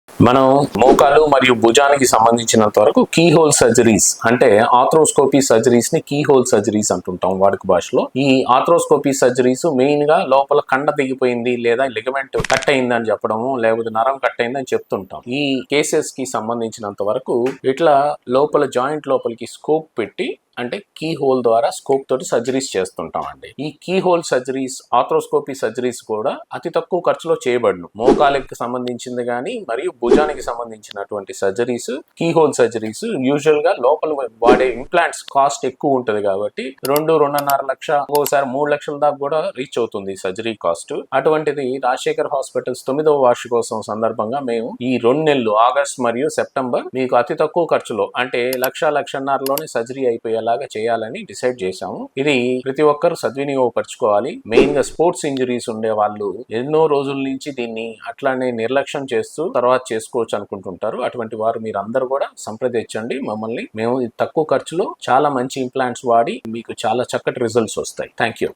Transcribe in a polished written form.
మనం మోకాలు మరియు భుజానికి సంబంధించినంత వరకు కీ హోల్ సర్జరీస్ అంటే ఆర్థ్రోస్కోపీ సర్జరీస్ ని కీ హోల్ సర్జరీస్ అంటుంటాం వాడుక భాషలో. ఈ ఆర్థ్రోస్కోపీ సర్జరీస్ మెయిన్ గా లోపల కండ దిగిపోయింది లేదా లిగమెంట్ కట్ అయింది అని చెప్పడము, లేకపోతే నరం కట్ అయింది అని చెప్తుంటాం. ఈ కేసెస్ కి సంబంధించినంత వరకు ఇట్లా లోపల జాయింట్ లోపలికి స్కోప్ పెట్టి అంటే కీ హోల్ ద్వారా స్కోప్ తోటి సర్జరీస్ చేస్తుంటాం అండి. ఈ keyhole surgeries, arthroscopy surgeries కూడా అతి తక్కువ ఖర్చులో చేయబడును. మోకాలికి సంబంధించింది కానీ మరియు భుజానికి సంబంధించినటువంటి surgeries, keyhole surgeries usual గా లోపల వాడే ఇంప్లాంట్స్ కాస్ట్ ఎక్కువ ఉంటది కాబట్టి 2-2.5 లక్ష, ఒకసారి 3 లక్షల దాకా కూడా రీచ్ అవుతుంది సర్జరీ కాస్ట్. అటువంటిది రాజశేఖర్ హాస్పిటల్స్ 9వ వార్షికోత్సవం సందర్భంగా మేము ఈ 2 నెలలు ఆగస్ట్ మరియు సెప్టెంబర్ మీకు అతి తక్కువ ఖర్చులో అంటే 1-1.5 సర్జరీ అయిపోయేలాగా చేయాలని డిసైడ్ చేశాము. ఇది ప్రతి ఒక్కరు సద్వినియోగపరచుకోవాలి. మెయిన్ గా స్పోర్ట్స్ ఇంజరీస్ ఉండే వాళ్ళు ఎన్నో రోజుల నుంచి దీన్ని అట్లానే నిర్లక్ష్యం చేస్తూ తర్వాత చేసుకోవచ్చు అనుకుంటుంటారు. అటువంటి వారు మీరు అందరూ కూడా సంప్రదించండి మమ్మల్ని. మేము తక్కువ ఖర్చులో చాలా మంచి ఇంప్లాంట్స్ వాడి మీకు చాలా చక్కటి రిజల్ట్స్ వస్తాయి. Thank you.